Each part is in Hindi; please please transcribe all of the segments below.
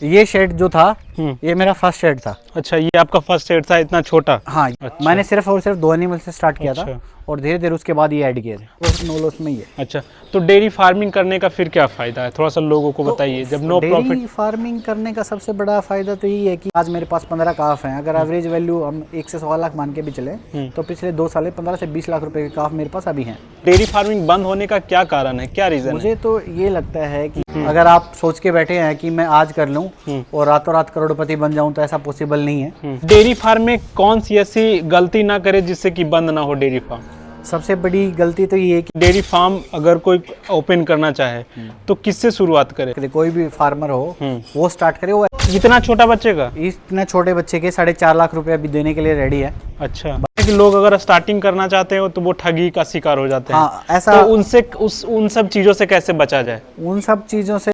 ये शेड जो था ये मेरा फर्स्ट शेड था। अच्छा, ये आपका फर्स्ट शेड था इतना छोटा? हाँ। अच्छा। मैंने सिर्फ और सिर्फ 2 एनिमल से स्टार्ट किया अच्छा। था और धीरे धीरे उसके बाद ये ऐड किए थे। नो लॉस में ही है। अच्छा, तो डेयरी फार्मिंग करने का फिर क्या फ़ायदा है, थोड़ा सा लोगों को बताइए। जब नो डेयरी प्रॉफिट। फार्मिंग करने का सबसे बड़ा फायदा तो यही है कि आज मेरे पास 15 काफ हैं। अगर एवरेज वैल्यू हम 1 से 1.25 लाख मान के भी चले तो पिछले 2 साल में 15 से 20 लाख रुपए के काफ मेरे पास अभी हैं। डेयरी फार्मिंग बंद होने का क्या कारण है, क्या रीज़न है? मुझे तो ये लगता है कि अगर आप सोच के बैठे हैं कि मैं आज कर लूं और रातों रात करोड़पति बन जाऊं तो ऐसा पॉसिबल नहीं है। डेयरी फार्म में कौन सी ऐसी गलती ना करे जिससे कि बंद ना हो डेयरी फार्म? सबसे बड़ी गलती तो ये है कि डेयरी फार्म अगर कोई ओपन करना चाहे तो किससे शुरुआत करे? कोई भी फार्मर हो वो स्टार्ट करे। वो इतना छोटा बच्चे का? इतने छोटे बच्चे के 4.5 लाख रुपए अभी देने के लिए रेडी है। अच्छा, कि लोग अगर स्टार्टिंग करना चाहते हो तो वो ठगी का शिकार हो जाते हैं। हाँ, ऐसा तो उनसे उन सब चीज़ों से कैसे बचा जाए? उन सब चीज़ों से।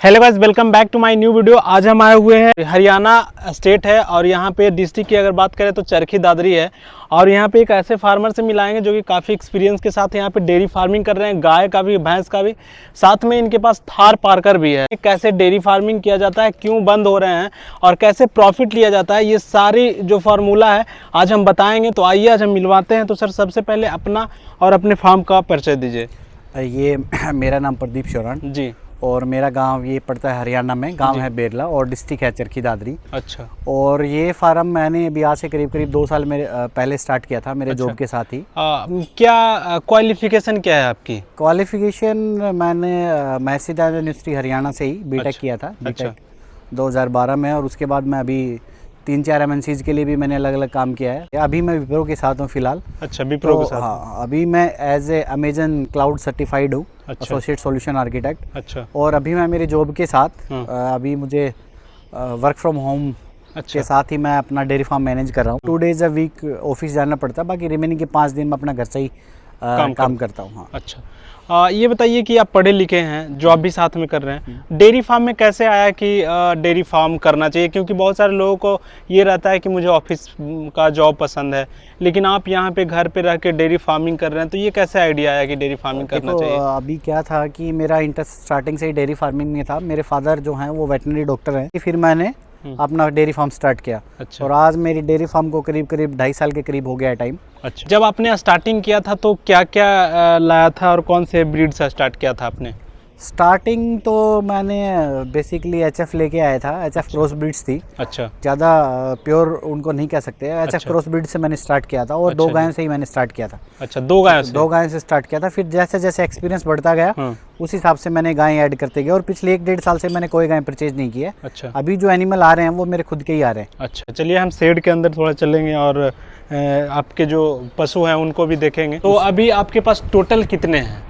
Hello guys, welcome back to my new video. आज हम आए हुए हैं, हरियाणा स्टेट है और यहाँ पे डिस्ट्रिक्ट की अगर बात करें तो चरखी दादरी है। और यहाँ पे एक ऐसे फार्मर से मिलाएंगे जो कि काफ़ी एक्सपीरियंस के साथ यहाँ पे डेयरी फार्मिंग कर रहे हैं, गाय का भी, भैंस का भी, साथ में इनके पास थार पार्कर भी है। कैसे डेयरी फार्मिंग किया जाता है, क्यों बंद हो रहे हैं और कैसे प्रॉफिट लिया जाता है, ये सारी जो फार्मूला है आज हम बताएंगे। तो आइए आज हम मिलवाते हैं। तो सर, सबसे पहले अपना और अपने फार्म का परिचय दीजिए। ये मेरा नाम प्रदीप शौरान जी। और मेरा गांव ये पड़ता है हरियाणा में। गांव है बेरला और डिस्ट्रिक्ट है चरखी दादरी। अच्छा। और ये फार्म मैंने अभी आज से करीब 2 साल मेरे पहले स्टार्ट किया था मेरे जॉब के साथ ही। क्या क्वालिफिकेशन क्या है आपकी? क्वालिफिकेशन मैंने महर्षि यूनिवर्सिटी हरियाणा से ही बीटेक किया था। बीटेक 2012 में। और उसके बाद मैं अभी 3-4 MNCs के लिए भी मैंने अलग अलग काम किया है। अभी मैं विप्रो के साथ हूँ फिलहाल। अच्छा, विप्रो के साथ? हाँ, अभी मैं as a Amazon cloud certified हूँ, एसोसिएट सॉल्यूशन आर्किटेक्ट। अच्छा। और अभी मैं मेरे जॉब के साथ अभी मुझे वर्क फ्रॉम होम के साथ ही मैं अपना डेयरी फार्म मैनेज कर रहा हूँ। 2 डेज अ वीक ऑफिस जाना पड़ता है, बाकी रिमेनिंग के 5 दिन मैं अपना घर से ही काम करता हूँ। हाँ। अच्छा, ये बताइए कि आप पढ़े लिखे हैं, जॉब भी साथ में कर रहे हैं, डेयरी फार्म में कैसे आया कि डेयरी फार्म करना चाहिए? क्योंकि बहुत सारे लोगों को ये रहता है कि मुझे ऑफिस का जॉब पसंद है, लेकिन आप यहाँ पे घर पे रह के डेयरी फार्मिंग कर रहे हैं, तो ये कैसे आइडिया आया कि डेयरी फार्मिंग करना चाहिए? अभी क्या था कि मेरा इंटरेस्ट स्टार्टिंग से ही डेयरी फार्मिंग में था। मेरे फादर जो हैं वो वेटनरी डॉक्टर हैं। फिर मैंने अपना डेयरी फार्म स्टार्ट किया। अच्छा। और आज मेरी डेयरी फार्म को करीब 2.5 साल के करीब हो गया है टाइम। अच्छा, जब आपने स्टार्टिंग किया था तो क्या क्या लाया था और कौन से ब्रीड से स्टार्ट किया था आपने? स्टार्टिंग तो मैंने बेसिकली HF लेके आया था। HF क्रॉस ब्रीड्स थी। अच्छा। ज़्यादा प्योर उनको नहीं कह सकते। HF क्रॉस ब्रीड से मैंने स्टार्ट किया था और 2 गायों से ही मैंने स्टार्ट किया था। अच्छा, 2 गायों से? 2 गायों से स्टार्ट किया था। फिर जैसे जैसे एक्सपीरियंस बढ़ता गया उस हिसाब से मैंने गायें ऐड करते गया। और पिछले 1-1.5 साल से मैंने कोई गाय परचेज नहीं की है। अच्छा। अभी जो एनिमल आ रहे हैं वो मेरे खुद के ही आ रहे हैं। अच्छा, चलिए हम शेड के अंदर थोड़ा चलेंगे और आपके जो पशु हैं उनको भी देखेंगे। तो अभी आपके पास टोटल कितने हैं?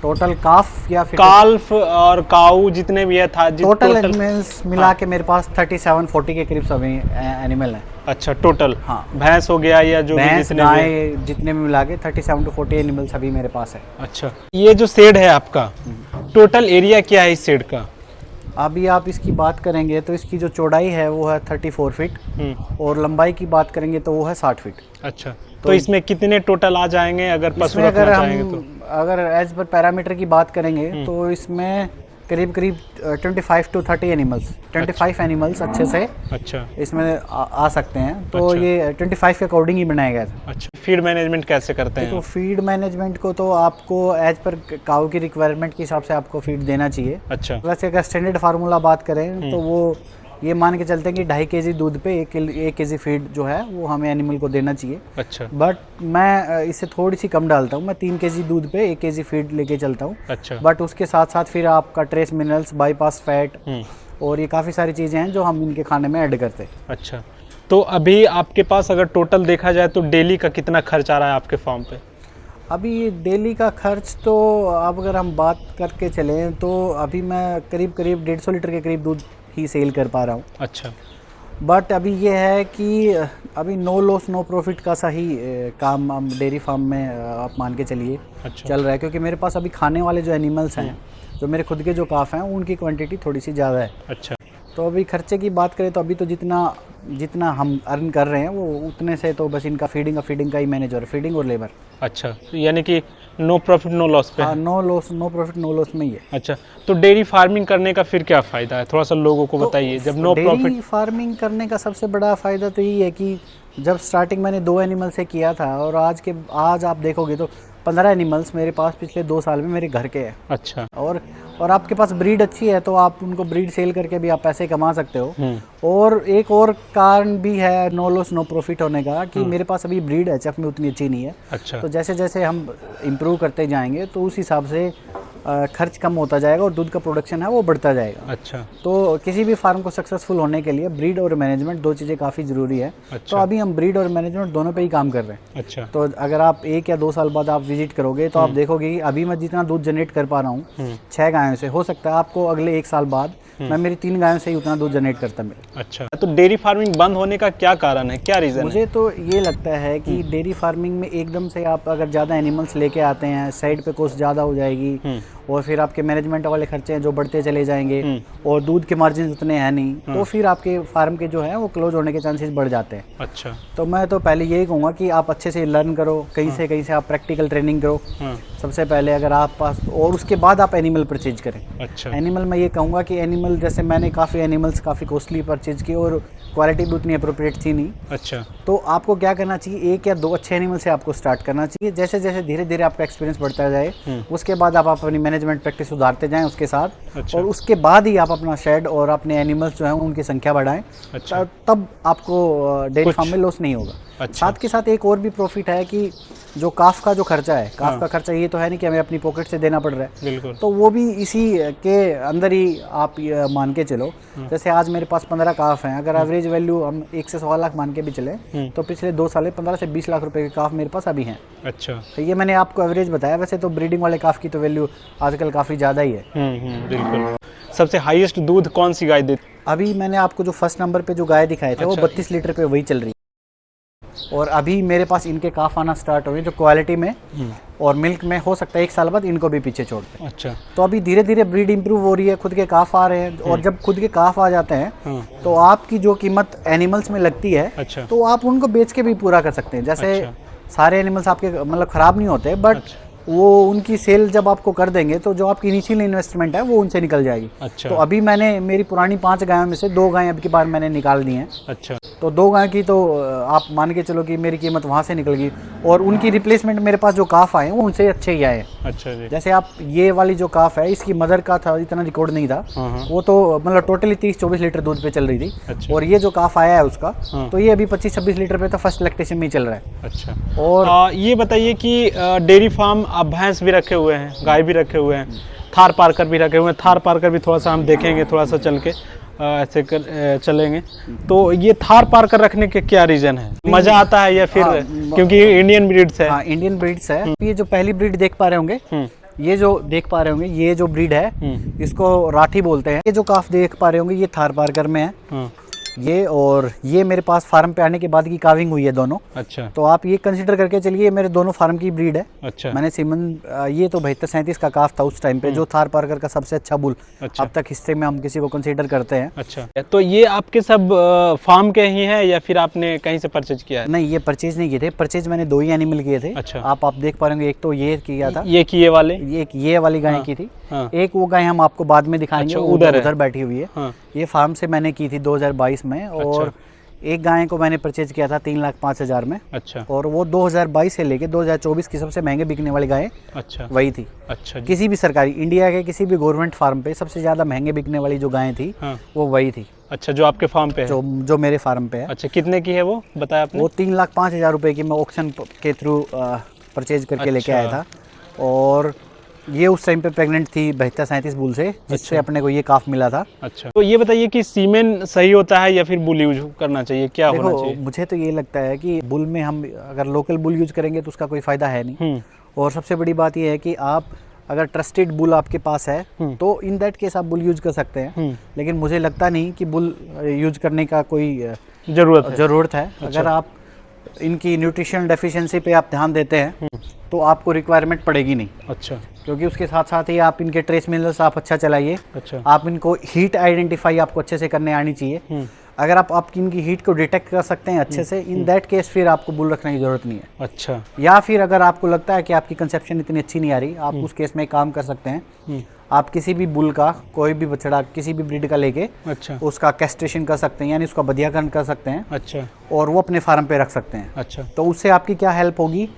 टोटल काफ या फिर काल्फ और काऊ जितने भी है था? टोटल एनिमल्स मिला के मेरे पास 37-40 के करीब सभी एनिमल हैं। अच्छा, टोटल? हाँ। भैंस हो गया या जो भी जितने गाय जितने भी मिला के 37 to 40 एनिमल्स अभी मेरे पास है। अच्छा, ये जो शेड है आपका, टोटल एरिया क्या है इस शेड का? अभी आप इसकी बात करेंगे तो इसकी जो चौड़ाई है वो है 34 फीट और लंबाई की बात करेंगे तो वो है 60 फीट। अच्छा, तो इसमें कितने टोटल आ जाएंगे अगर पशु रखना चाहेंगे तो? अगर एज पर पैरामीटर की बात करेंगे तो इसमें करीब 25 to 30 एनिमल्स, 25 एनिमल्स अच्छे से अच्छा इसमें आ सकते हैं। तो ये 25 के अकॉर्डिंग ही बनाया गया था। अच्छा, फीड मैनेजमेंट कैसे करते हैं? तो फीड मैनेजमेंट को तो आपको एज पर काऊ की रिक्वायरमेंट के हिसाब से आपको फीड देना चाहिए। अच्छा। वैसे अगर स्टैंडर्ड फार्मूला बात करें तो वो ये मान के चलते हैं कि 2.5 kg दूध पे 1 kg फीड जो है वो हमें एनिमल को देना चाहिए। अच्छा। बट मैं इससे थोड़ी सी कम डालता हूँ। मैं 3 kg दूध पे 1 kg फीड लेके चलता हूँ। अच्छा। बट उसके साथ साथ फिर आपका ट्रेस मिनरल्स, बाईपास फैट और ये काफ़ी सारी चीज़ें हैं जो हम इनके खाने में ऐड करते हैं। अच्छा, तो अभी आपके पास अगर टोटल देखा जाए तो डेली का कितना खर्च आ रहा है आपके फार्म पे? अभी डेली का खर्च तो अब अगर हम बात करके चलें तो अभी मैं करीब 150 लीटर के करीब दूध ही सेल कर पा रहा हूँ। अच्छा। बट अभी ये है कि अभी नो लॉस नो प्रॉफिट का सा ही काम हम डेयरी फार्म में आप मान के चलिए चल रहा है। क्योंकि मेरे पास अभी खाने वाले जो एनिमल्स हैं, जो मेरे खुद के जो काफ हैं, उनकी क्वांटिटी थोड़ी सी ज़्यादा है। अच्छा। तो अभी खर्चे की बात करें तो अभी तो जितना जितना हम अर्न कर रहे हैं वो उतने से तो बस इनका फीडिंग का ही मैनेज हो रहा है, फीडिंग और लेबर। अच्छा, यानी कि नो प्रॉफिट नो लॉस पे। हाँ, नो प्रॉफिट नो लॉस में ही है। अच्छा, तो डेयरी फार्मिंग करने का फिर क्या फ़ायदा है, थोड़ा सा लोगों को बताइए। जब नो डेयरी प्रॉफिट फार्मिंग करने का सबसे बड़ा फ़ायदा तो यही है कि जब स्टार्टिंग मैंने 2 एनिमल से किया था और आज आप देखोगे तो 15 एनिमल्स मेरे पास पिछले 2 साल में मेरे घर के हैं। अच्छा। और आपके पास ब्रीड अच्छी है तो आप उनको ब्रीड सेल करके भी आप पैसे कमा सकते हो। और एक और कारण भी है नो लॉस नो प्रॉफिट होने का कि मेरे पास अभी ब्रीड एचएफ में उतनी अच्छी नहीं है। अच्छा। तो जैसे जैसे हम इम्प्रूव करते जाएंगे तो उस हिसाब से खर्च कम होता जाएगा और दूध का प्रोडक्शन है वो बढ़ता जाएगा। अच्छा। तो किसी भी फार्म को सक्सेसफुल होने के लिए ब्रीड और मैनेजमेंट 2 चीज़ें काफ़ी ज़रूरी है। अच्छा। तो अभी हम ब्रीड और मैनेजमेंट दोनों पे ही काम कर रहे हैं। अच्छा। तो अगर आप 1 या 2 साल बाद आप विजिट करोगे तो आप देखोगे कि अभी मैं जितना दूध जनरेट कर पा रहा हूँ 6 गायों से, हो सकता है आपको अगले 1 साल बाद मैं मेरी 3 गायों से ही उतना दूध जनरेट करता मिले। अच्छा, तो डेयरी फार्मिंग बंद होने का क्या कारण है, क्या रीज़न है? मुझे तो ये लगता है कि डेयरी फार्मिंग में एकदम से आप अगर ज़्यादा एनिमल्स लेके आते हैं, साइड पे कॉस्ट ज़्यादा हो जाएगी और फिर आपके मैनेजमेंट वाले खर्चे हैं जो बढ़ते चले जाएंगे और दूध के मार्जिन उतने हैं नहीं, तो फिर आपके फार्म के जो है वो क्लोज होने के चांसेस बढ़ जाते हैं। अच्छा। तो मैं तो पहले यही कहूँगा कि आप अच्छे से लर्न करो, कहीं से आप प्रैक्टिकल ट्रेनिंग करो सबसे पहले, अगर आप पास, और उसके बाद आप एनिमल परचेज करें। अच्छा। एनिमल मैं ये कहूँगा कि एनिमल जैसे मैंने काफ़ी एनिमल्स काफ़ी कॉस्टली परचेज किए और क्वालिटी भी उतनी अप्रोप्रिएट थी नहीं। अच्छा। तो आपको क्या करना चाहिए, 1 या 2 अच्छे एनिमल से आपको स्टार्ट करना चाहिए। जैसे जैसे धीरे धीरे आपका एक्सपीरियंस बढ़ता जाए उसके बाद आप अपनी मैनेजमेंट प्रैक्टिस सुधारते जाएं उसके साथ। अच्छा। और उसके बाद ही आप अपना शेड और अपने एनिमल्स जो हैं उनकी संख्या बढ़ाएं। अच्छा। तब आपको डेयरी फार्म में लॉस नहीं होगा। अच्छा। साथ के साथ एक और भी प्रॉफिट है कि जो काफ का जो खर्चा है, काफ का खर्चा ये तो है नहीं कि हमें अपनी पॉकेट से देना पड़ रहा है, बिल्कुल। तो वो भी इसी के अंदर ही आप मान के चलो। जैसे आज मेरे पास 15 काफ हैं, अगर एवरेज वैल्यू हम 1 से 1.25 लाख मान के भी चले तो पिछले 2 साल में 15 से 20 लाख रुपए के काफ मेरे पास अभी हैं। अच्छा। तो ये मैंने आपको एवरेज बताया, वैसे तो ब्रीडिंग वाले काफ की तो वैल्यू आजकल काफ़ी ज़्यादा ही है। बिल्कुल। सबसे हाईएस्ट दूध कौन सी गाय देती? अभी मैंने आपको जो फर्स्ट नंबर पे जो गाय दिखाए थे वो 32 लीटर पे वही चल रही है। और अभी मेरे पास इनके काफ आना स्टार्ट हो गए जो क्वालिटी में और मिल्क में, हो सकता है 1 साल बाद इनको भी पीछे छोड़ दें। अच्छा। तो अभी धीरे धीरे ब्रीड इंप्रूव हो रही है, खुद के काफ आ रहे हैं और जब खुद के काफ आ जाते हैं तो आपकी जो कीमत एनिमल्स में लगती है अच्छा। तो आप उनको बेच के भी पूरा कर सकते हैं। जैसे सारे एनिमल्स आपके मतलब ख़राब नहीं होते, बट वो उनकी सेल जब आपको कर देंगे तो जो आपकी इनिशियल इन्वेस्टमेंट है वो उनसे निकल जाएगी। अच्छा। तो अभी मैंने मेरी पुरानी 5 गायों में से 2 गायें अब की बार मैंने निकाल दी हैं। अच्छा। तो 2 गाय की तो आप मान के चलो कि मेरी कीमत वहाँ से निकल गई और उनकी रिप्लेसमेंट मेरे पास जो काफ आए वो उनसे अच्छे ही आए। अच्छा जी। जैसे आप ये वाली जो काफ है इसकी मदर का था, इतना रिकॉर्ड नहीं था, वो तो मतलब टोटली 30-24 लीटर दूध पे चल रही थी। अच्छा। और ये जो काफ आया है उसका तो ये अभी 25-26 लीटर पे तो फर्स्ट लैक्टेशन में ही चल रहा है। अच्छा। और ये बताइए कि डेयरी फार्म आप भैंस भी रखे हुए हैं, गाय भी रखे हुए हैं, थार पार्कर भी रखे हुए हैं। थार पार्कर भी थोड़ा सा हम देखेंगे, थोड़ा सा चल के ऐसे कर चलेंगे। तो ये थार पार्कर रखने के क्या रीज़न है, मज़ा आता है या फिर क्योंकि इंडियन ब्रीड्स है? हाँ, इंडियन ब्रीड्स है। ये जो पहली ब्रीड देख पा रहे होंगे, ये जो देख पा रहे होंगे, ये जो ब्रीड है इसको राठी बोलते हैं। ये जो काफ देख पा रहे होंगे ये थार पार्कर में है। ये और ये मेरे पास फार्म पे आने के बाद की काविंग हुई है दोनों। अच्छा। तो आप ये कंसिडर करके चलिए ये मेरे दोनों फार्म की ब्रीड है। अच्छा। मैंने सीमन ये तो 72-37 का काफ था उस टाइम पे, जो थार पार्कर का सबसे अच्छा बुल अब तक हिस्ट्री में हम किसी को कंसीडर करते हैं। अच्छा। तो ये आपके सब फार्म के ही हैं या फिर आपने कहीं से परचेज किया है? नहीं, ये परचेज नहीं किए थे, परचेज मैंने 2 ही एनिमल किए थे। अच्छा। आप देख पा रहे होंगे, एक तो ये किया था, ये किए वाले, एक ये वाली गाय की थी। एक वो गाय हम आपको बाद में दिखाएंगे। अच्छा, उधर बैठी हुई है। ये फार्म से मैंने की थी 2022 में। और एक गाय को मैंने परचेज किया था 3,05,000 में। अच्छा। और वो 2022 से लेके 2024 की सबसे महंगे बिकने वाली गाय वही थी। अच्छा। किसी भी सरकारी इंडिया के किसी भी गवर्नमेंट फार्म पे सबसे ज्यादा महंगे बिकने वाली जो गाय थी वो वही थी। अच्छा, जो आपके फार्म पे है? जो मेरे फार्म पे है। अच्छा, कितने की है वो बताया आपने? वो 3,05,000 रुपए की मैं ऑक्शन के थ्रू परचेज करके लेके आया था। और ये उस टाइम पे प्रेग्नेंट थी 72-37 बुल से, जिससे अपने को ये काफ मिला था। अच्छा। तो ये बताइए कि सीमेन सही होता है या फिर बुल यूज करना चाहिए, क्या होना चाहिए? मुझे तो ये लगता है कि बुल में हम अगर लोकल बुल यूज करेंगे तो उसका कोई फायदा है नहीं। और सबसे बड़ी बात ये है कि आप अगर ट्रस्टेड बुल आपके पास है तो इन दैट केस आप बुल यूज कर सकते हैं। लेकिन मुझे लगता नहीं कि बुल यूज करने का कोई ज़रूरत है। अगर आप इनकी न्यूट्रिशन डेफिशिएंसी पे आप ध्यान देते हैं तो आपको रिक्वायरमेंट पड़ेगी नहीं। अच्छा। क्योंकि उसके साथ साथ ही आप इनके ट्रेस मिनरल्स आप अच्छा चलाइए। अच्छा। आप इनको हीट आइडेंटिफाई आपको अच्छे से करने आनी चाहिए। अगर आप आपकी इनकी हीट को डिटेक्ट कर सकते हैं अच्छे से, इन दैट केस फिर आपको बुल रखने की ज़रूरत नहीं है। अच्छा। या फिर अगर आपको लगता है कि आपकी कंसेप्शन इतनी अच्छी नहीं आ रही, आप उस केस में एक काम कर सकते हैं, आप किसी भी बुल का कोई भी बछड़ा किसी भी ब्रीड का लेके अच्छा। उसका कैस्ट्रेशन कर सकते हैं, यानी उसका बधियाकरण कर सकते हैं। अच्छा। और वो अपने फार्म पे रख सकते हैं। अच्छा। तो उससे आपकी क्या हेल्प होगी,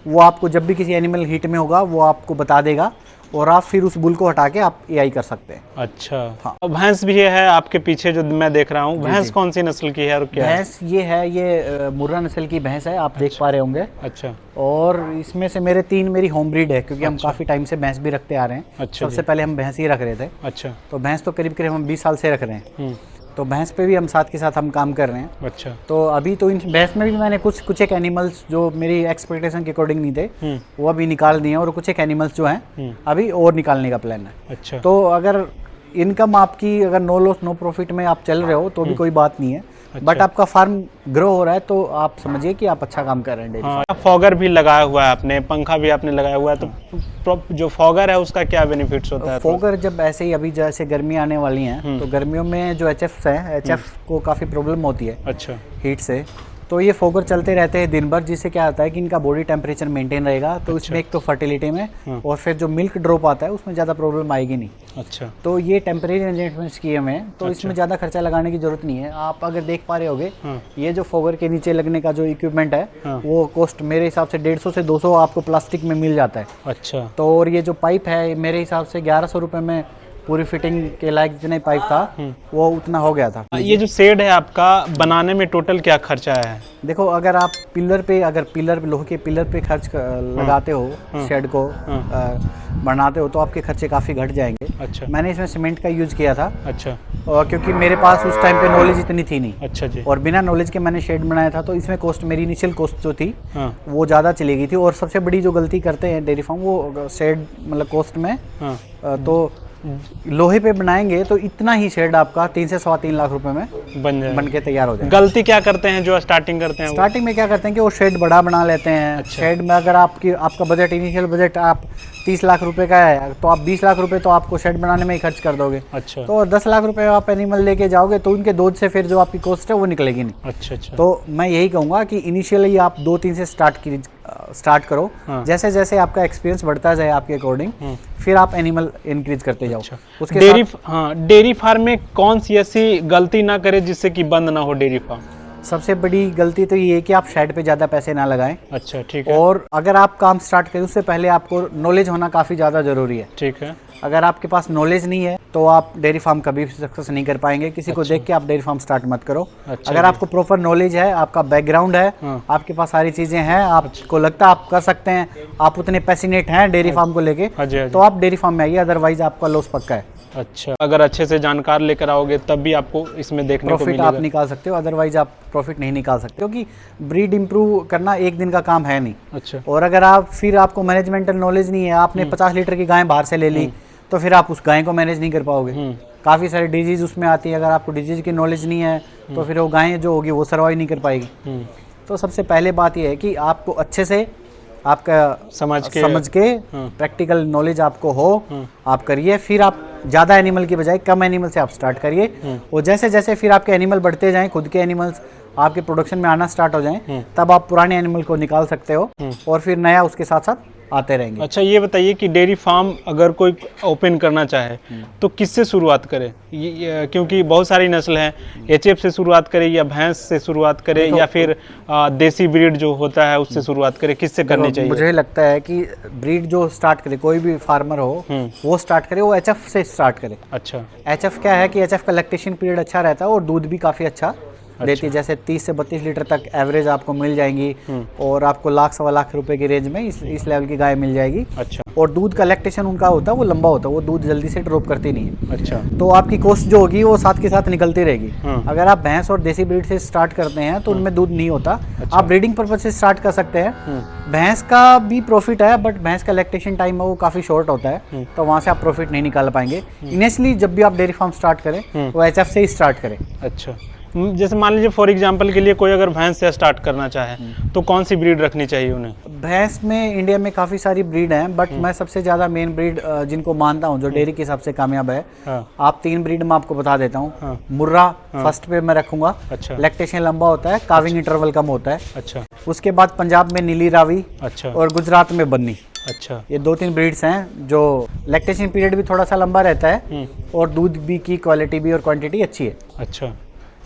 वो आपको जब भी किसी एनिमल हीट में होगा वो आपको बता देगा और आप फिर उस बुल को हटा के आप एआई कर सकते हैं। अच्छा। हाँ। और भैंस भी है आपके पीछे जो मैं देख रहा हूँ, भैंस कौन सी नस्ल की है और क्या है? भैंस ये मुर्रा नस्ल की भैंस है, आप देख पा रहे होंगे। अच्छा। और इसमें से मेरी होम ब्रीड है, क्योंकि हम काफ़ी टाइम से भैंस भी रखते आ रहे हैं। अच्छा। सबसे पहले हम भैंस ही रख रहे थे। अच्छा। तो भैंस तो करीब करीब हम 20 साल से रख रहे हैं। तो भैंस पे भी हम साथ के साथ हम काम कर रहे हैं। अच्छा। तो अभी तो इन भैंस में भी मैंने कुछ एक एनिमल्स जो मेरी एक्सपेक्टेशन के अकॉर्डिंग नहीं थे वो अभी निकाल दिए हैं, और कुछ एक एनिमल्स जो हैं अभी और निकालने का प्लान है। अच्छा। तो अगर इनकम आपकी अगर नो लॉस नो प्रॉफिट में आप चल रहे हो तो भी कोई बात नहीं है। बट आपका फार्म ग्रो हो रहा है तो आप समझिए कि आप अच्छा काम कर रहे हैं डेयरी फार्म। फॉगर भी लगाया हुआ है आपने, पंखा भी आपने लगाया हुआ है, तो जो फॉगर है उसका क्या बेनिफिट्स होता है? फॉगर जब ऐसे ही अभी जैसे गर्मी आने वाली हैं तो गर्मियों में जो एचएफ हैं, एचएफ को काफ़ी प्रॉब्लम होती है अच्छा हीट से। तो ये फॉगर चलते रहते हैं दिन भर, जिससे क्या होता है कि इनका बॉडी टेम्परेचर मेंटेन रहेगा। तो इसमें एक तो फर्टिलिटी में और फिर जो मिल्क ड्रॉप आता है उसमें ज़्यादा प्रॉब्लम आएगी नहीं। अच्छा। तो ये टेम्परेरी अरेंजमेंट्स किए हुए हैं, तो इसमें ज़्यादा खर्चा लगाने की जरूरत नहीं है। आप अगर देख पा रहे होगे ये जो फॉगर के नीचे लगने का जो इक्विपमेंट है वो कॉस्ट मेरे हिसाब से 150 से 200 आपको प्लास्टिक में मिल जाता है। अच्छा। तो और ये जो पाइप है मेरे हिसाब से 1100 रुपये में पूरी फिटिंग के लायक जितने पाइप था वो उतना हो गया था। ये जो शेड है आपका बनाने में टोटल क्या खर्चा है? देखो, अगर आप लोहे के पिलर पे खर्च लगाते हो, शेड को बनाते हो, तो आपके खर्चे काफ़ी घट जाएंगे। अच्छा। मैंने इसमें सीमेंट का यूज़ किया था। अच्छा। और क्योंकि मेरे पास उस टाइम पे नॉलेज इतनी थी नहीं। अच्छा जी। और बिना नॉलेज के मैंने शेड बनाया था, तो इसमें कॉस्ट मेरी इनिशियल कॉस्ट जो थी वो ज़्यादा चली गई थी। और सबसे बड़ी जो गलती करते हैं डेयरी फार्म, वो शेड मतलब कॉस्ट में तो लोहे पे बनाएंगे तो इतना ही शेड आपका 3 से 3.25 लाख रुपए में बन के तैयार हो जाए। गलती क्या करते हैं जो स्टार्टिंग करते हैं? स्टार्टिंग में क्या करते हैं कि वो शेड बड़ा बना लेते हैं। अच्छा। शेड में अगर आपका बजट इनिशियल बजट आप 30 लाख रुपए का है तो आप 20 लाख रुपए तो आपको शेड बनाने में ही खर्च कर दोगे। अच्छा। तो 10 लाख रुपए आप एनिमल लेके जाओगे तो उनके दूध से फिर जो आपकी कॉस्ट है वो निकलेगी नहीं। अच्छा। अच्छा। तो मैं यही कहूँगा कि इनिशियली आप 2-3 से स्टार्ट करो। जैसे जैसे आपका एक्सपीरियंस बढ़ता जाए आपके अकॉर्डिंग फिर आप एनिमल इंक्रीज करते जाओ। उसके डेयरी फार्म में कौन सी ऐसी गलती ना करे जिससे कि बंद ना हो डेयरी फार्म? सबसे बड़ी गलती तो ये है कि आप शेड पे ज़्यादा पैसे ना लगाएं। अच्छा, ठीक है। और अगर आप काम स्टार्ट करें उससे पहले आपको नॉलेज होना काफ़ी ज़्यादा ज़रूरी है। ठीक है। अगर आपके पास नॉलेज नहीं है तो आप डेयरी फार्म कभी भी सक्सेस नहीं कर पाएंगे। किसी को देख के आप डेयरी फार्म स्टार्ट मत करो। अच्छा। अगर आपको प्रॉपर नॉलेज है, आपका बैकग्राउंड है, आपके पास सारी चीज़ें हैं, आपको लगता है आप कर सकते हैं, आप उतने पैशनेट हैं डेयरी फार्म को लेके, तो आप डेयरी फार्म में आइए, अदरवाइज आपका लॉस पक्का है। अच्छा, अगर अच्छे से जानकार लेकर आओगे तब भी आपको इसमें देखने को प्रॉफिट आप निकाल सकते हो, अदरवाइज आप प्रॉफिट नहीं निकाल सकते, क्योंकि ब्रीड इंप्रूव करना एक दिन का काम है नहीं। अच्छा। और अगर आपको मैनेजमेंटल नॉलेज नहीं है, आपने 50 लीटर की गाय बाहर से ले ली तो फिर आप उस गाय को मैनेज नहीं कर पाओगे। काफ़ी सारी डिजीज उसमें आती है, अगर आपको डिजीज की नॉलेज नहीं है तो फिर वो गाय जो होगी वो सर्वाइव नहीं कर पाएगी। तो सबसे पहले बात यह है कि आपको अच्छे से आपका समझ के प्रैक्टिकल नॉलेज आपको हो, आप करिए। फिर आप ज़्यादा एनिमल की बजाय कम एनिमल से आप स्टार्ट करिए। और जैसे जैसे फिर आपके एनिमल बढ़ते जाएं, खुद के एनिमल्स आपके प्रोडक्शन में आना स्टार्ट हो जाएं, तब आप पुराने एनिमल को निकाल सकते हो और फिर नया उसके साथ साथ आते रहेंगे। अच्छा, ये बताइए कि डेयरी फार्म अगर कोई ओपन करना चाहे तो किससे शुरुआत करे? क्योंकि बहुत सारी नस्ल हैं, एचएफ से शुरुआत करे या भैंस से शुरुआत करे या फिर देसी ब्रीड जो होता है उससे शुरुआत करे, किससे करनी चाहिए? मुझे लगता है कि ब्रीड जो स्टार्ट करे, कोई भी फार्मर हो वो स्टार्ट करे, वो एचएफ से स्टार्ट करे। अच्छा। एचएफ क्या है कि एचएफ का लैक्टेशन पीरियड अच्छा रहता है और दूध भी काफ़ी अच्छा देती है। जैसे 30 से 32 लीटर तक एवरेज आपको मिल जाएंगी और आपको लाख 1.25 लाख रुपए की रेंज में इस लेवल की गाय मिल जाएगी। अच्छा। और दूध का लैक्टेशन उनका होता है वो लंबा होता है, वो दूध जल्दी से ड्रॉप करती नहीं है। अच्छा। तो आपकी कॉस्ट जो होगी वो साथ के साथ निकलती रहेगी। अगर आप भैंस और देसी ब्रीड से स्टार्ट करते हैं तो उनमें दूध नहीं होता। आप ब्रीडिंग पर्पज से स्टार्ट कर सकते हैं। भैंस का भी प्रॉफिट है, बट भैंस का लैक्टेशन टाइम है वो काफ़ी शॉर्ट होता है, तो वहाँ से आप प्रॉफिट नहीं निकाल पाएंगे। इनिशियली जब भी आप डेयरी फार्म स्टार्ट करें वो एचएफ से ही स्टार्ट करें। अच्छा। जैसे मान लीजिए फॉर एग्जांपल के लिए कोई अगर भैंस से स्टार्ट करना चाहे तो कौन सी ब्रीड रखनी चाहिए उन्हें? भैंस में इंडिया में काफ़ी सारी ब्रीड हैं, बट मैं सबसे ज़्यादा मेन ब्रीड जिनको मानता हूँ जो डेयरी के हिसाब से कामयाब है, आप 3 ब्रीड मैं आपको बता देता हूँ। मुर्रा फर्स्ट पे मैं रखूंगा। अच्छा। लैक्टेशन लंबा होता है, काविंग इंटरवल कम होता है। अच्छा। उसके बाद पंजाब में नीली रावी। अच्छा। और गुजरात में बन्नी। अच्छा। ये 2-3 ब्रीड्स हैं जो लैक्टेशन पीरियड भी थोड़ा सा लंबा रहता है और दूध भी की क्वालिटी भी और क्वांटिटी अच्छी है। अच्छा,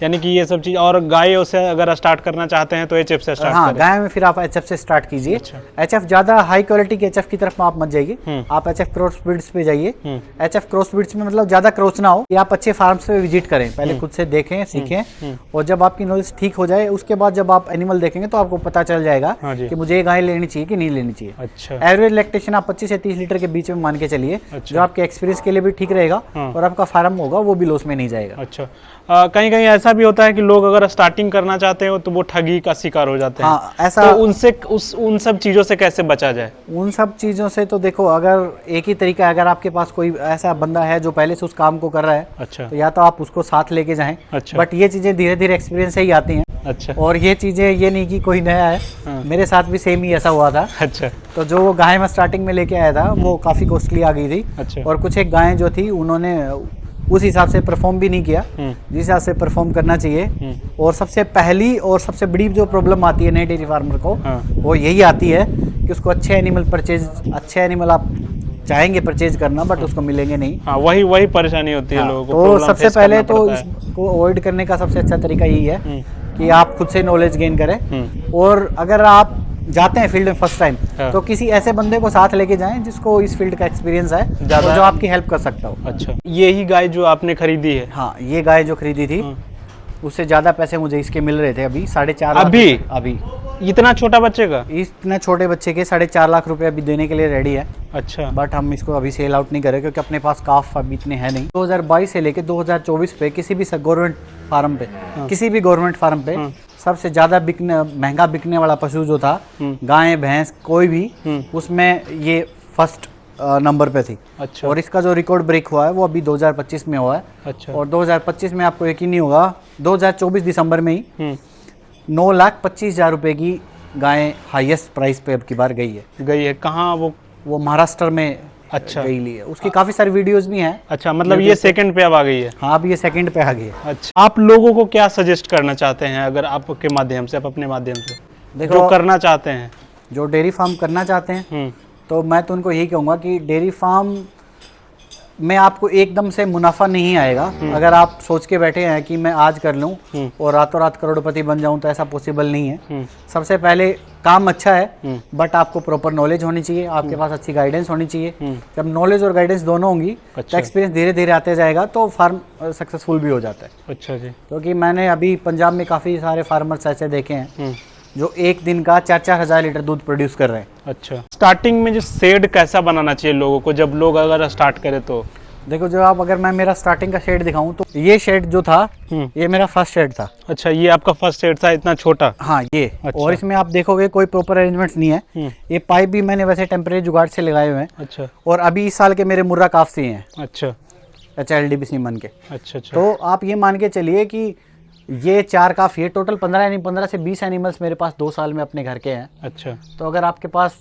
यानी कि ये सब चीज़। और गायों से अगर स्टार्ट करना चाहते हैं तो एचएफ से स्टार्ट करें? गाय में फिर आप एचएफ से स्टार्ट कीजिए। अच्छा। एचएफ ज़्यादा हाई क्वालिटी के एचएफ की तरफ आप मत जाइए, आप एचएफ क्रॉस ब्रीड्स पे जाइए। एचएफ क्रॉस ब्रीड्स में मतलब ज़्यादा क्रॉस ना हो, कि आप अच्छे फार्म्स पे विजिट करें, पहले खुद से देखें, सीखें, और जब आपकी नॉलेज ठीक हो जाए उसके बाद जब आप एनिमल देखेंगे तो आपको पता चल जाएगा कि मुझे ये गाय लेनी चाहिए कि नहीं लेनी चाहिए। अच्छा। एवरेज लैक्टेशन आप 25 से 30 लीटर के बीच में मान के चलिए, जो आपके एक्सपीरियंस के लिए भी ठीक रहेगा और आपका फार्म होगा वो भी लॉस में नहीं जाएगा। अच्छा। कहीं कहीं ऐसा भी होता है कि लोग अगर स्टार्टिंग करना चाहते हो तो वो ठगी का शिकार हो जाते हैं। हाँ, ऐसा। तो उनसे उन सब चीज़ों से कैसे बचा जाए? उन सब चीज़ों से तो देखो, अगर एक ही तरीका है, अगर आपके पास कोई ऐसा बंदा है जो पहले से उस काम को कर रहा है, अच्छा, तो या तो आप उसको साथ लेके जाएं। अच्छा। बट ये चीज़ें धीरे धीरे एक्सपीरियंस से ही आती हैं। अच्छा। और ये चीज़ें ये नहीं कि कोई नया है। हाँ। मेरे साथ भी सेम ही ऐसा हुआ था। अच्छा। तो जो वो गाय मैं स्टार्टिंग में लेके आया था वो काफ़ी कॉस्टली आ गई थी। अच्छा। और कुछ एक गायें जो थी उन्होंने उस हिसाब से परफॉर्म भी नहीं किया जिस हिसाब से परफॉर्म करना चाहिए। और सबसे पहली और सबसे बड़ी जो प्रॉब्लम आती है नए डेयरी फार्मर को, वो यही आती है कि उसको अच्छे एनिमल आप चाहेंगे परचेज करना, बट उसको मिलेंगे नहीं। हाँ, वही परेशानी होती है लोगों को। तो सबसे पहले तो इसको अवॉइड करने का सबसे अच्छा तरीका यही है कि आप खुद से नॉलेज गेन करें। और अगर आप जाते हैं फील्ड में फर्स्ट टाइम, तो किसी ऐसे बंदे को साथ लेके जाएं जिसको इस फील्ड का एक्सपीरियंस है और जो आपकी हेल्प कर सकता हो। अच्छा, यही गाय जो आपने खरीदी है? हाँ, ये गाय जो खरीदी थी उससे ज़्यादा पैसे मुझे इसके मिल रहे थे अभी 4.5 लाख। अभी इतना छोटा बच्चे का? इतने छोटे बच्चे के 4.5 लाख रुपए अभी देने के लिए रेडी है। अच्छा। बट हम इसको अभी सेल आउट नहीं करें क्योंकि अपने पास काफ अभी इतने हैं नहीं। 2022 से लेके 2024 पे किसी भी गवर्नमेंट फार्म पे, किसी भी गवर्नमेंट फार्म पे सबसे ज़्यादा महंगा बिकने वाला पशु जो था, गाय भैंस कोई भी, उसमें ये फर्स्ट नंबर पे थी। अच्छा। और इसका जो रिकॉर्ड ब्रेक हुआ है वो अभी 2025 में हुआ है। अच्छा। और 2025 में आपको यकीन नहीं होगा, 2024 दिसंबर में ही 9,25,000 रुपए की गाय हाईएस्ट प्राइस पे अब की बार गई है। कहाँ वो महाराष्ट्र में। अच्छा। गई ली है, उसकी काफ़ी सारी वीडियोस भी हैं। अच्छा, मतलब ये सेकंड पे अब आ गई है? हाँ, अब ये सेकंड पे आ गई है। अच्छा, आप लोगों को क्या सजेस्ट करना चाहते हैं, अगर आपके माध्यम से, आप अपने माध्यम से देखो, जो करना चाहते हैं, जो डेयरी फार्म करना चाहते हैं, तो मैं तो उनको यही कहूँगा कि डेयरी फार्म में आपको एकदम से मुनाफा नहीं आएगा। अगर आप सोच के बैठे हैं कि मैं आज कर लूं और रातों रात करोड़पति बन जाऊं, तो ऐसा पॉसिबल नहीं है। सबसे पहले काम अच्छा है, बट आपको प्रॉपर नॉलेज होनी चाहिए, आपके पास अच्छी गाइडेंस होनी चाहिए। जब नॉलेज और गाइडेंस दोनों होंगी, तो एक्सपीरियंस धीरे धीरे आते जाएगा, तो फार्म सक्सेसफुल भी हो जाता है। अच्छा जी। क्योंकि मैंने अभी पंजाब में काफ़ी सारे फार्मर्स ऐसे देखे हैं जो एक दिन का 4-4 हज़ार लीटर दूध प्रोड्यूस कर रहे हैं। अच्छा। स्टार्टिंग में जो शेड कैसा बनाना चाहिए लोगों को, जब लोग अगर स्टार्ट करें तो? देखो, जो आप अगर मैं मेरा स्टार्टिंग का शेड दिखाऊं, तो ये शेड जो था ये मेरा फर्स्ट शेड था। अच्छा, ये आपका फर्स्ट शेड था, इतना छोटा? हाँ, ये। अच्छा। और इसमें आप देखोगे कोई प्रॉपर अरेंजमेंट्स नहीं है। ये पाइप भी मैंने वैसे टेम्परेरी जुगाड़ से लगाए हुए हैं। अच्छा। और अभी इस साल के मेरे मुर्रा काफ से हैं। अच्छा। HLDB सीमन के। अच्छा। तो आप ये मान के चलिए कि ये 4 काफ, ये टोटल 15 से 20 एनिमल्स मेरे पास 2 साल में अपने घर के हैं। अच्छा। तो अगर आपके पास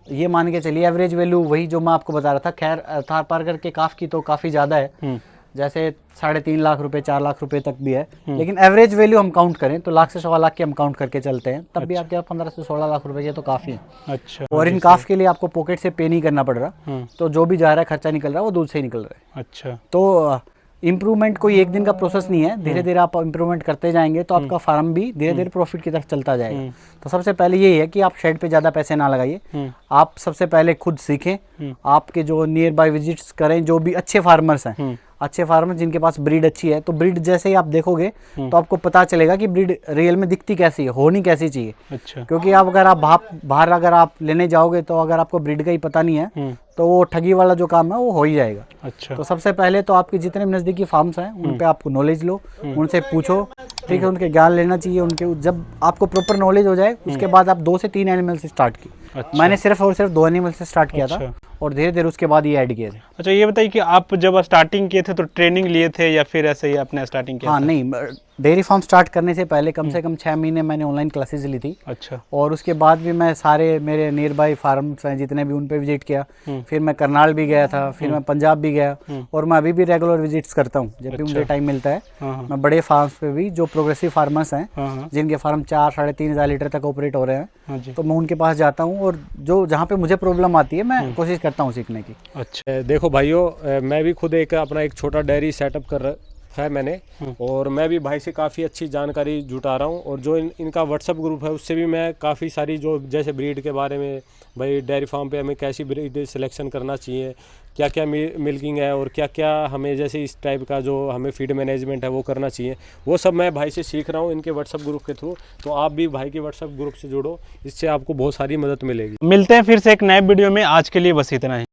ये मान के चलिए एवरेज वैल्यू वही जो मैं आपको बता रहा था, खैर थार पारकर के काफ की तो काफ़ी ज़्यादा है, जैसे 3.5 लाख रुपए 4 लाख रुपए तक भी है। लेकिन एवरेज वैल्यू हम काउंट करें तो लाख से 1.25 लाख के हम काउंट करके चलते हैं, तब भी आपके पास 15 से 16 लाख रुपए के तो काफ़ी है। अच्छा। और इन काफ के लिए आपको पॉकेट से पे नहीं करना पड़ रहा, तो जो भी जा रहा है खर्चा निकल रहा है वो दूध से ही निकल रहा है। अच्छा। तो इम्प्रूवमेंट कोई एक दिन का प्रोसेस नहीं है, धीरे धीरे आप इम्प्रूवमेंट करते जाएंगे तो आपका फार्म भी धीरे धीरे प्रॉफिट की तरफ चलता जाएगा। तो सबसे पहले यही है कि आप शेड पे ज़्यादा पैसे ना लगाइए, आप सबसे पहले खुद सीखें, आपके जो नियर बाय विजिट्स करें, जो भी अच्छे फार्मर्स हैं, अच्छे फार्मर जिनके पास ब्रीड अच्छी है, तो ब्रीड जैसे ही आप देखोगे तो आपको पता चलेगा कि ब्रीड रियल में दिखती कैसी है, होनी कैसी चाहिए। अच्छा। क्योंकि आप अगर आप बाहर अगर आप लेने जाओगे तो अगर आपको ब्रीड का ही पता नहीं है तो वो ठगी वाला जो काम है वो हो ही जाएगा। अच्छा। तो सबसे पहले तो आपके जितने नज़दीकी फार्म्स हैं उन पे आपको नॉलेज लो, उनसे पूछो, ठीक है, उनके ज्ञान लेना चाहिए। उनके जब आपको प्रॉपर नॉलेज हो जाए उसके बाद आप 2 से 3 एनिमल से स्टार्ट की। अच्छा। मैंने सिर्फ और सिर्फ 2 एनिमल से स्टार्ट किया था और धीरे धीरे उसके बाद ये ऐड किए थे। अच्छा, ये बताइए कि आप जब स्टार्टिंग किए थे तो ट्रेनिंग लिए थे या फिर ऐसे ही आपने स्टार्टिंग किया? हाँ, नहीं, डेयरी फार्म स्टार्ट करने से पहले कम से कम 6 महीने मैंने ऑनलाइन क्लासेस ली थी। अच्छा। और उसके बाद भी मैं सारे मेरे नियर बाई फार्म्स हैं जितने भी, उन पे विजिट किया। फिर मैं करनाल भी गया था, फिर मैं पंजाब भी गया, और मैं अभी भी रेगुलर विजिट्स करता हूँ जब भी मुझे टाइम मिलता है। मैं बड़े फार्म्स पे भी, जो प्रोग्रेसिव फार्मर्स हैं जिनके फार्म 4-3.5 हज़ार लीटर तक ऑपरेट हो रहे हैं, तो मैं उनके पास जाता हूँ, और जो जहाँ पे मुझे प्रॉब्लम आती है मैं कोशिश करता हूँ सीखने की। अच्छा। देखो भाइयों, मैं भी खुद अपना एक छोटा डेयरी सेटअप कर रखा है मैंने, और मैं भी भाई से काफ़ी अच्छी जानकारी जुटा रहा हूँ। और जो इनका व्हाट्सअप ग्रुप है उससे भी मैं काफ़ी सारी, जो जैसे ब्रीड के बारे में, भाई डेयरी फार्म पे हमें कैसी ब्रीड सिलेक्शन करना चाहिए, क्या क्या मिल्किंग है, और क्या क्या हमें जैसे इस टाइप का जो हमें फीड मैनेजमेंट है वो करना चाहिए, वो सब मैं भाई से सीख रहा हूँ इनके व्हाट्सअप ग्रुप के थ्रू। तो आप भी भाई के व्हाट्सअप ग्रुप से जुड़ो, इससे आपको बहुत सारी मदद मिलेगी। मिलते हैं फिर से एक नए वीडियो में, आज के लिए बस इतना ही।